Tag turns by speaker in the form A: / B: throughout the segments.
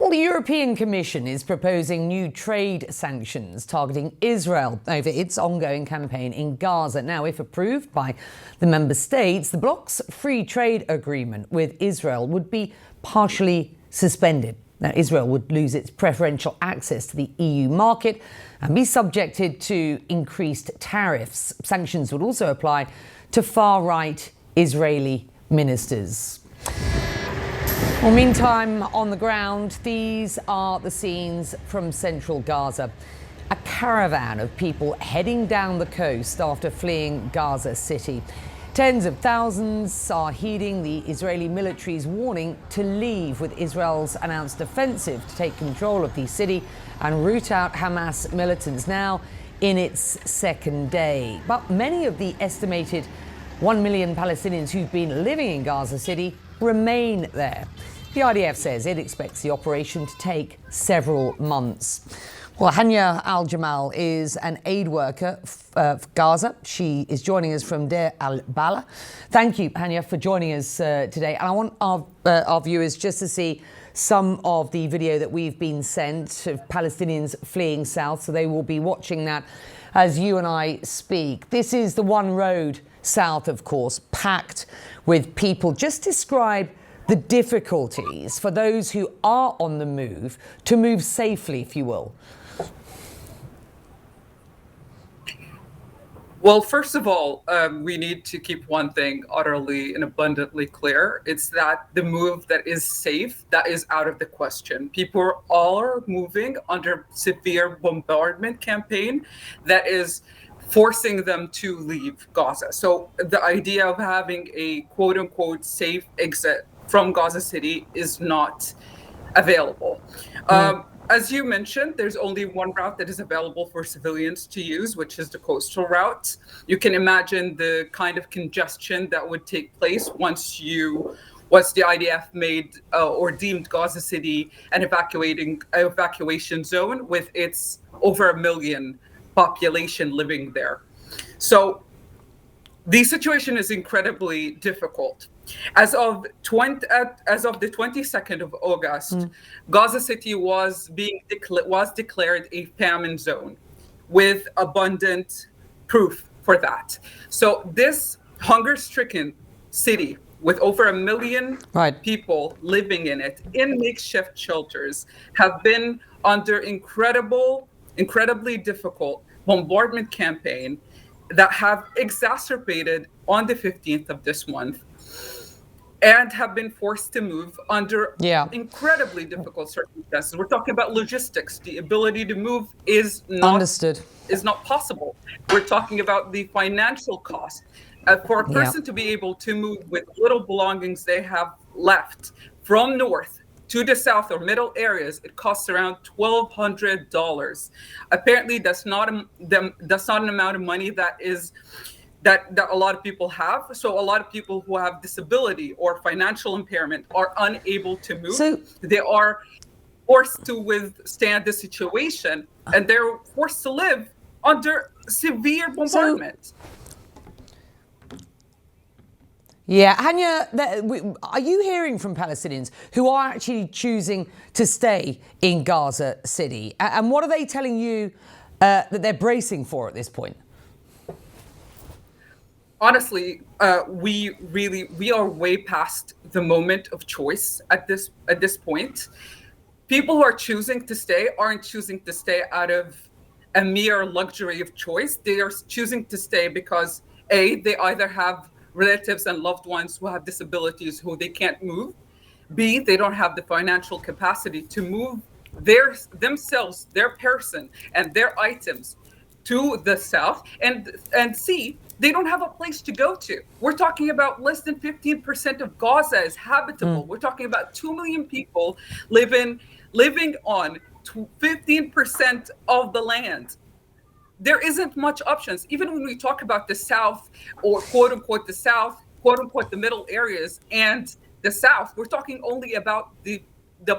A: Well, the European Commission is proposing new trade sanctions targeting Israel over its ongoing campaign in Gaza. Now, if approved by the member states, the bloc's free trade agreement with Israel would be partially suspended. Now, Israel would lose its preferential access to the EU market and be subjected to increased tariffs. Sanctions would also apply to far-right Israeli ministers. Well, meantime, on the ground, these are the scenes from central Gaza. A caravan of people heading down the coast after fleeing Gaza City. Tens of thousands are heeding the Israeli military's warning to leave, with Israel's announced offensive to take control of the city and root out Hamas militants now in its second day. But many of the estimated 1 million Palestinians who've been living in Gaza City remain there. The IDF says it expects the operation to take several months. Well, Hania Al-Jamal is an aid worker for Gaza. She is joining us from Deir al-Balah. Thank you, Hania, for joining us today. And I want our viewers just to see some of the video that we've been sent of Palestinians fleeing south, so they will be watching that as you and I speak. This is the one road south, of course, packed with people. Just describe the difficulties for those who are on the move to move safely, if you will.
B: Well, first of all, we need to keep one thing utterly and abundantly clear. It's that the move that is safe, that is out of the question. People are moving under severe bombardment campaign that is forcing them to leave Gaza. So the idea of having a quote unquote safe exit from Gaza City is not available. As you mentioned, there's only one route that is available for civilians to use, which is the coastal route. You can imagine the kind of congestion that would take place once the IDF made or deemed Gaza City an evacuation zone with its over 1 million population living there. So the situation is incredibly difficult. As of the 22nd of August, Gaza City was declared a famine zone with abundant proof for that. So this hunger-stricken city with over 1 million people living in it in makeshift shelters have been under incredibly difficult bombardment campaign that have exacerbated on the 15th of this month and have been forced to move under incredibly difficult circumstances. We're talking about logistics. The ability to move is not possible. We're talking about the financial cost. For a person to be able to move with little belongings they have left from north to the south or middle areas, it costs around $1,200. Apparently, that's not an amount of money that a lot of people have. So a lot of people who have disability or financial impairment are unable to move. So they are forced to withstand the situation, and they're forced to live under severe bombardment.
A: Hania, are you hearing from Palestinians who are actually choosing to stay in Gaza City? And what are they telling you that they're bracing for at this point?
B: Honestly, we are way past the moment of choice at this point. People who are choosing to stay aren't choosing to stay out of a mere luxury of choice. They are choosing to stay because A, they either have relatives and loved ones who have disabilities who they can't move. B, they don't have the financial capacity to move themselves, their person, and their items to the south. And C, they don't have a place to go to. We're talking about less than 15% of Gaza is habitable. We're talking about 2 million people living on 15% of the land. There isn't much options. Even when we talk about the south, or quote unquote the south, quote unquote the middle areas and the south, we're talking only about the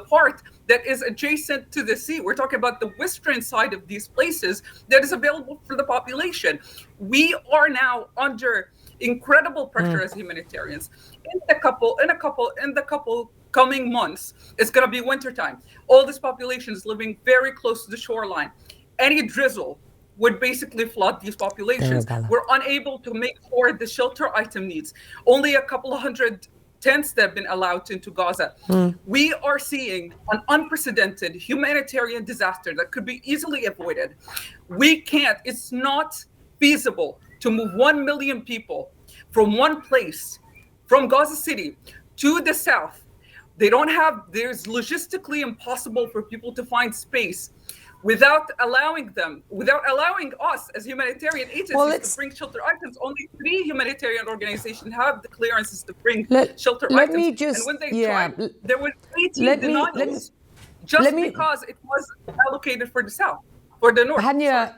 B: part that is adjacent to the sea. We're talking about the western side of these places that is available for the population. We are now under incredible pressure as humanitarians. In the couple coming months, it's going to be wintertime. All this population is living very close to the shoreline. Any drizzle would basically flood these populations. We're unable to make sure the shelter item needs. Only a couple of hundred tents that have been allowed into Gaza. We are seeing an unprecedented humanitarian disaster that could be easily avoided. It's not feasible to move 1 million people from one place, from Gaza City to the south. There's logistically impossible for people to find space without allowing us as humanitarian agencies to bring shelter items. Only 3 humanitarian organizations have the clearances to bring shelter items. And when they tried, there were 18 denials because it was allocated for the south, for the north.
A: Hania,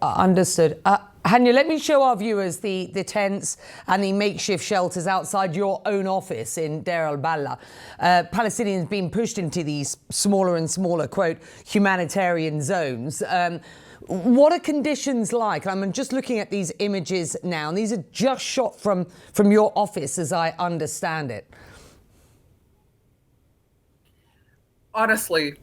A: understood. Hania, let me show our viewers the tents and the makeshift shelters outside your own office in Deir al-Balah. Palestinians being pushed into these smaller and smaller, quote, humanitarian zones. What are conditions like? I'm just looking at these images now, and these are just shot from your office, as I understand it.
B: Honestly,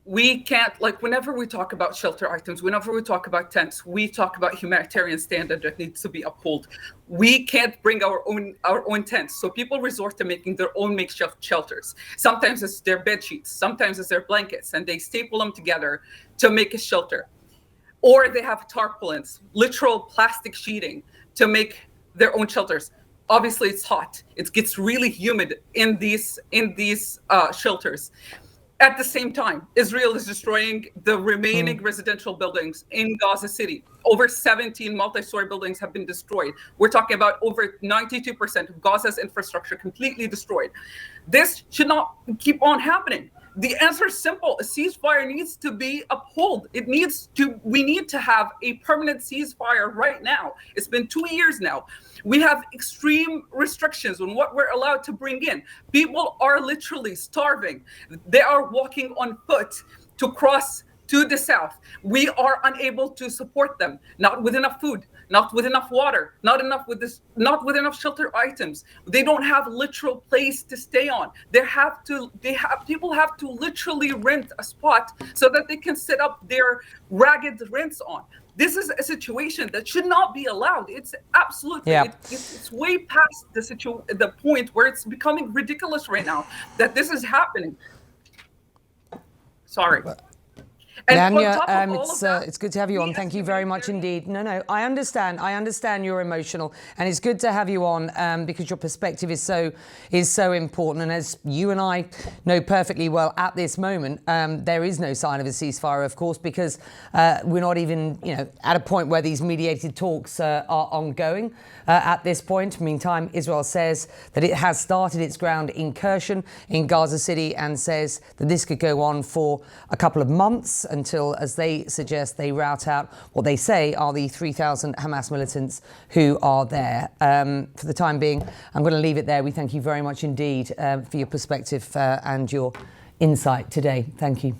B: we can't, whenever we talk about shelter items, whenever we talk about tents, we talk about humanitarian standard that needs to be upheld. We can't bring our own tents. So people resort to making their own makeshift shelters. Sometimes it's their bed sheets, sometimes it's their blankets, and they staple them together to make a shelter. Or they have tarpaulins, literal plastic sheeting, to make their own shelters. Obviously, it's hot. It gets really humid in these shelters. At the same time, Israel is destroying the remaining residential buildings in Gaza City. Over 17 multi-story buildings have been destroyed. We're talking about over 92% of Gaza's infrastructure completely destroyed. This should not keep on happening. The answer is simple. A ceasefire needs to be upheld. We need to have a permanent ceasefire right now. It's been 2 years now. We have extreme restrictions on what we're allowed to bring in. People are literally starving. They are walking on foot to cross to the south. We are unable to support them, not with enough food, not with enough water, not with enough shelter items. They don't have literal place to stay on. People have to literally rent a spot so that they can set up their ragged rents on. This is a situation that should not be allowed. It's absolutely, it's way past the point where it's becoming ridiculous right now that this is happening. Sorry.
A: And it's good to have you on. Thank you very much indeed. No, I understand you're emotional, and it's good to have you on because your perspective is so important. And as you and I know perfectly well, at this moment, there is no sign of a ceasefire, of course, because we're not even at a point where these mediated talks are ongoing at this point. Meantime, Israel says that it has started its ground incursion in Gaza City and says that this could go on for a couple of months until, as they suggest, they rout out what they say are the 3,000 Hamas militants who are there. For the time being, I'm going to leave it there. We thank you very much indeed for your perspective and your insight today. Thank you.